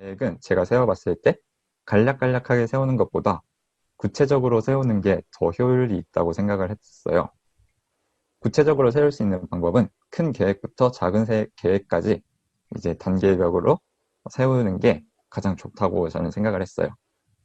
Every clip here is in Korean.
계획은 제가 세워봤을 때 간략간략하게 세우는 것보다 구체적으로 세우는 게 더 효율이 있다고 생각을 했어요. 구체적으로 세울 수 있는 방법은 큰 계획부터 작은 계획까지 이제 단계별로 세우는 게 가장 좋다고 저는 생각을 했어요.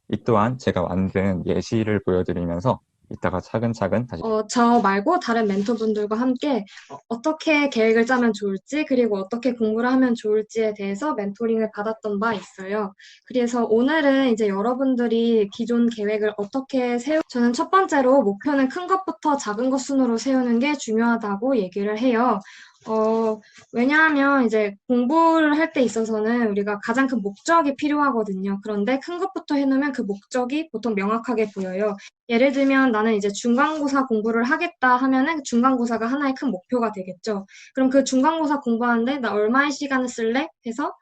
이 또한 제가 만든 예시를 보여드리면서 이따가 차근차근 다시 저 말고 다른 멘토분들과 함께 어떻게 계획을 짜면 좋을지, 그리고 어떻게 공부를 하면 좋을지에 대해서 멘토링을 받았던 바 있어요. 그래서 오늘은 이제 여러분들이 기존 계획을 어떻게 저는 첫 번째로 목표는 큰 것부터 작은 것 순으로 세우는 게 중요하다고 얘기를 해요. 어, 왜냐하면 이제 공부를 할 때 있어서는 우리가 가장 큰 목적이 필요하거든요. 그런데 큰 것부터 해놓으면 그 목적이 보통 명확하게 보여요. 예를 들면 나는 이제 중간고사 공부를 하겠다 하면은 중간고사가 하나의 큰 목표가 되겠죠. 그럼 그 중간고사 공부하는데 나 얼마의 시간을 쓸래? 해서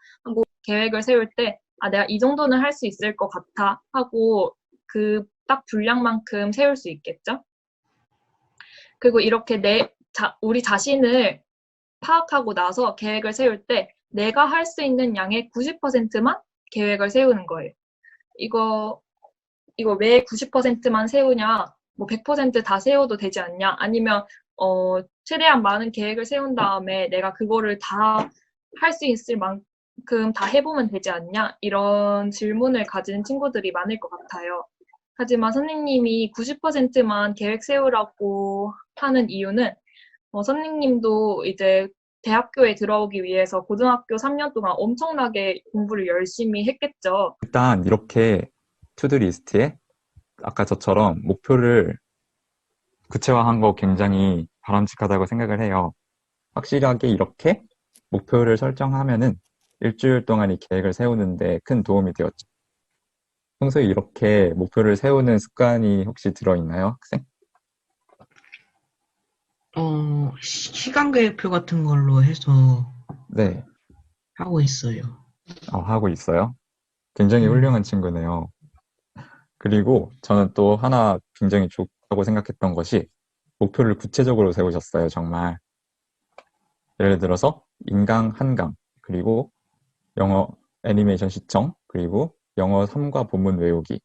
계획을 세울 때, 아, 내가 이 정도는 할 수 있을 것 같아 하고 그 딱 분량만큼 세울 수 있겠죠? 그리고 이렇게 우리 자신을 파악하고 나서 계획을 세울 때 내가 할 수 있는 양의 90%만 계획을 세우는 거예요. 이거 왜 90%만 세우냐? 뭐 100%다 세워도 되지 않냐? 아니면 최대한 많은 계획을 세운 다음에 내가 그거를 다 할 수 있을 만큼 다 해보면 되지 않냐? 이런 질문을 가지는 친구들이 많을 것 같아요. 하지만 선생님이 90%만 계획 세우라고 하는 이유는 선생님도 이제 대학교에 들어오기 위해서 고등학교 3년 동안 엄청나게 공부를 열심히 했겠죠. 일단 이렇게 투두 리스트에 아까 저처럼 목표를 구체화한 거 굉장히 바람직하다고 생각을 해요. 확실하게 이렇게 목표를 설정하면은 일주일 동안 이 계획을 세우는데 큰 도움이 되었죠. 평소에 이렇게 목표를 세우는 습관이 혹시 들어있나요, 학생? 시간 계획표 같은 걸로 해서 네, 하고 있어요. 하고 있어요. 굉장히 음, 훌륭한 친구네요. 그리고 저는 또 하나 굉장히 좋다고 생각했던 것이 목표를 구체적으로 세우셨어요, 정말. 예를 들어서 인강 한 강, 그리고 영어 애니메이션 시청, 그리고 영어 3과 본문 외우기.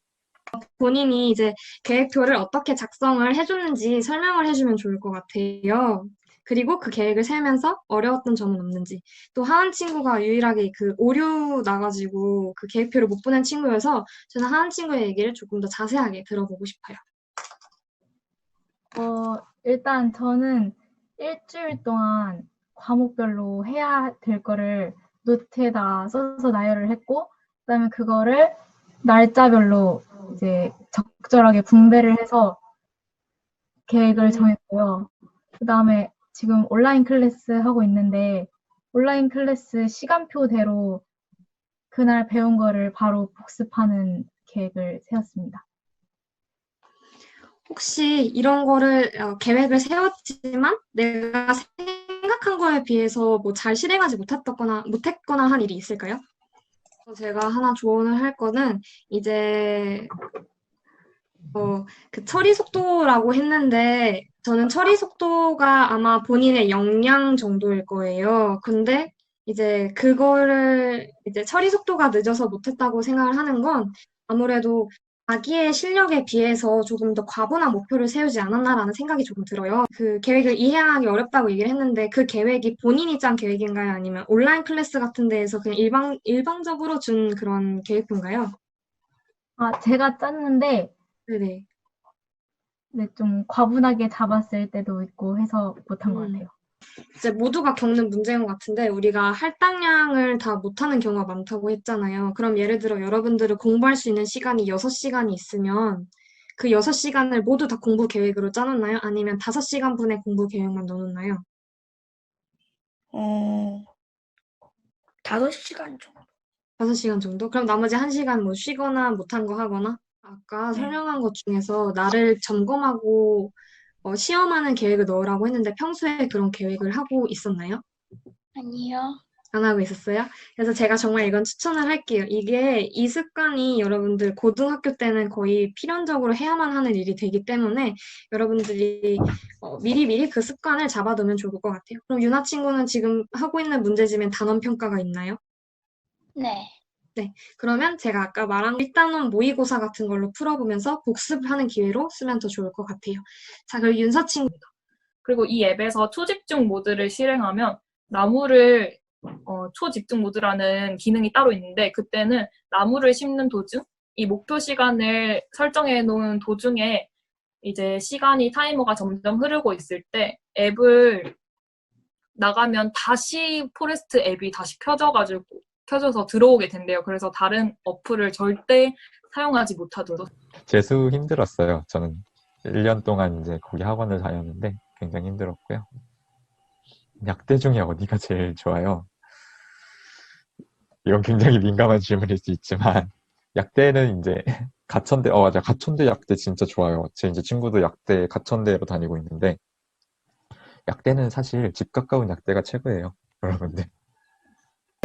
본인이 이제 계획표를 어떻게 작성을 해줬는지 설명을 해주면 좋을 것 같아요. 그리고 그 계획을 세우면서 어려웠던 점은 없는지. 또 하은 친구가 유일하게 그 오류 나가지고 그 계획표를 못 보낸 친구여서 저는 하은 친구의 얘기를 조금 더 자세하게 들어보고 싶어요. 일단 저는 일주일 동안 과목별로 해야 될 거를 노트에다 써서 나열을 했고, 그다음에 그거를 날짜별로 이제 적절하게 분배를 해서 계획을 정했고요. 그다음에 지금 온라인 클래스 하고 있는데 온라인 클래스 시간표대로 그날 배운 거를 바로 복습하는 계획을 세웠습니다. 혹시 이런 거를 계획을 세웠지만 내가 생각한 거에 비해서 뭐 잘 실행하지 못했거나 한 일이 있을까요? 제가 하나 조언을 할 거는 이제 그 처리 속도라고 했는데 저는 처리 속도가 아마 본인의 역량 정도일 거예요. 근데 이제 그거를 이제 처리 속도가 늦어서 못했다고 생각을 하는 건 아무래도 자기의 실력에 비해서 조금 더 과분한 목표를 세우지 않았나라는 생각이 조금 들어요. 그 계획을 이해하기 어렵다고 얘기를 했는데 그 계획이 본인이 짠 계획인가요? 아니면 온라인 클래스 같은 데에서 그냥 일방적으로 준 그런 계획표인가요? 제가 짰는데 네네. 네, 좀 과분하게 잡았을 때도 있고 해서 못한 것 음. 같아요. 이제 모두가 겪는 문제인 것 같은데 우리가 할당량을 다 못하는 경우가 많다고 했잖아요. 그럼 예를 들어 여러분들은 공부할 수 있는 시간이 6시간이 있으면 그 6시간을 모두 다 공부 계획으로 짜놓나요? 아니면 5시간 분의 공부 계획만 넣어놓나요? 어, 5시간 정도. 5시간 정도? 그럼 나머지 1시간 뭐 쉬거나 못한 거 하거나? 아까 네. 설명한 것 중에서 나를 점검하고 시험하는 계획을 넣으라고 했는데 평소에 그런 계획을 하고 있었나요? 아니요. 안 하고 있었어요. 그래서 제가 정말 이건 추천을 할게요. 이 습관이 여러분들 고등학교 때는 거의 필연적으로 해야만 하는 일이 되기 때문에 여러분들이 미리미리 그 습관을 잡아두면 좋을 것 같아요. 그럼 유나 친구는 지금 하고 있는 문제집엔 단원 평가가 있나요? 네. 그러면 제가 아까 말한 1단원 모의고사 같은 걸로 풀어보면서 복습하는 기회로 쓰면 더 좋을 것 같아요. 자, 그리고 윤서 친구. 그리고 이 앱에서 초집중 모드를 실행하면 나무를 초집중 모드라는 기능이 따로 있는데 그때는 나무를 심는 도중 이 목표 시간을 설정해 놓은 도중에 이제 시간이 타이머가 점점 흐르고 있을 때 앱을 나가면 다시 포레스트 앱이 다시 켜져서 들어오게 된대요. 그래서 다른 어플을 절대 사용하지 못하도록. 재수 힘들었어요. 저는 1년 동안 이제 거기 학원을 다녔는데 굉장히 힘들었고요. 약대 중에 어디가 제일 좋아요? 이건 굉장히 민감한 질문일 수 있지만 약대는 이제 가천대, 맞아. 가천대 약대 진짜 좋아요. 제 이제 친구도 약대, 가천대로 다니고 있는데 약대는 사실 집 가까운 약대가 최고예요. 여러분들.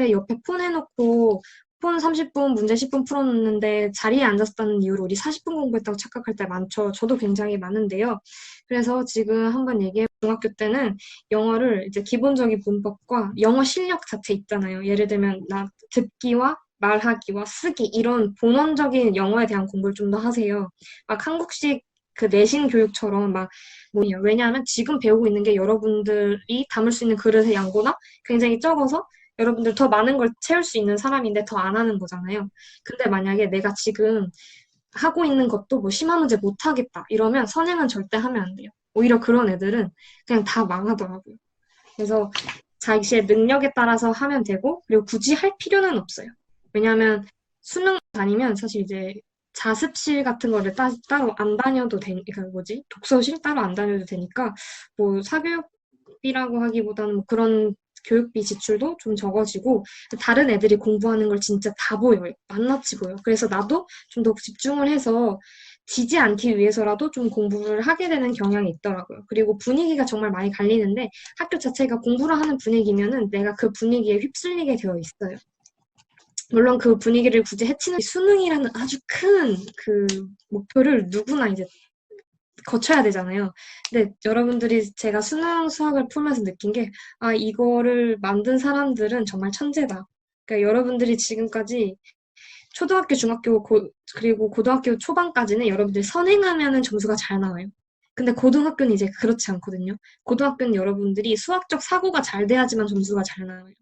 옆에 폰 해놓고 폰 30분, 문제 10분 풀어놓는데 자리에 앉았다는 이유로 우리 40분 공부했다고 착각할 때 많죠. 저도 굉장히 많은데요. 그래서 지금 한번 중학교 때는 영어를 이제 기본적인 문법과 영어 실력 자체 있잖아요. 예를 들면 나 듣기와 말하기와 쓰기 이런 본원적인 영어에 대한 공부를 좀 더 하세요. 막 한국식 그 내신 교육처럼 막 뭐냐. 왜냐하면 지금 배우고 있는 게 여러분들이 담을 수 있는 그릇의 양보나 굉장히 적어서 여러분들 더 많은 걸 채울 수 있는 사람인데 더 안 하는 거잖아요. 근데 만약에 내가 지금 하고 있는 것도 뭐 심화 문제 못 하겠다 이러면 선행은 절대 하면 안 돼요. 오히려 그런 애들은 그냥 다 망하더라고요. 그래서 자기의 능력에 따라서 하면 되고 그리고 굳이 할 필요는 없어요. 왜냐하면 수능 다니면 사실 이제 자습실 같은 거를 따로 안 다녀도 그러니까 뭐지? 독서실 따로 안 다녀도 되니까 뭐 사교육비라고 하기보다는 뭐 그런 교육비 지출도 좀 적어지고 다른 애들이 공부하는 걸 진짜 다 보여요. 낱낱이 보여요. 그래서 나도 좀 더 집중을 해서 지지 않기 위해서라도 좀 공부를 하게 되는 경향이 있더라고요. 그리고 분위기가 정말 많이 갈리는데 학교 자체가 공부를 하는 분위기면은 내가 그 분위기에 휩쓸리게 되어 있어요. 물론 그 분위기를 굳이 해치는 수능이라는 아주 큰 그 목표를 누구나 이제 거쳐야 되잖아요. 근데 여러분들이 제가 수능 수학을 풀면서 느낀 게, 아, 이거를 만든 사람들은 정말 천재다. 그러니까 여러분들이 지금까지 초등학교, 중학교, 그리고 고등학교 초반까지는 여러분들이 선행하면은 점수가 잘 나와요. 근데 고등학교는 이제 그렇지 않거든요. 고등학교는 여러분들이 수학적 사고가 잘 돼야지만 점수가 잘 나와요.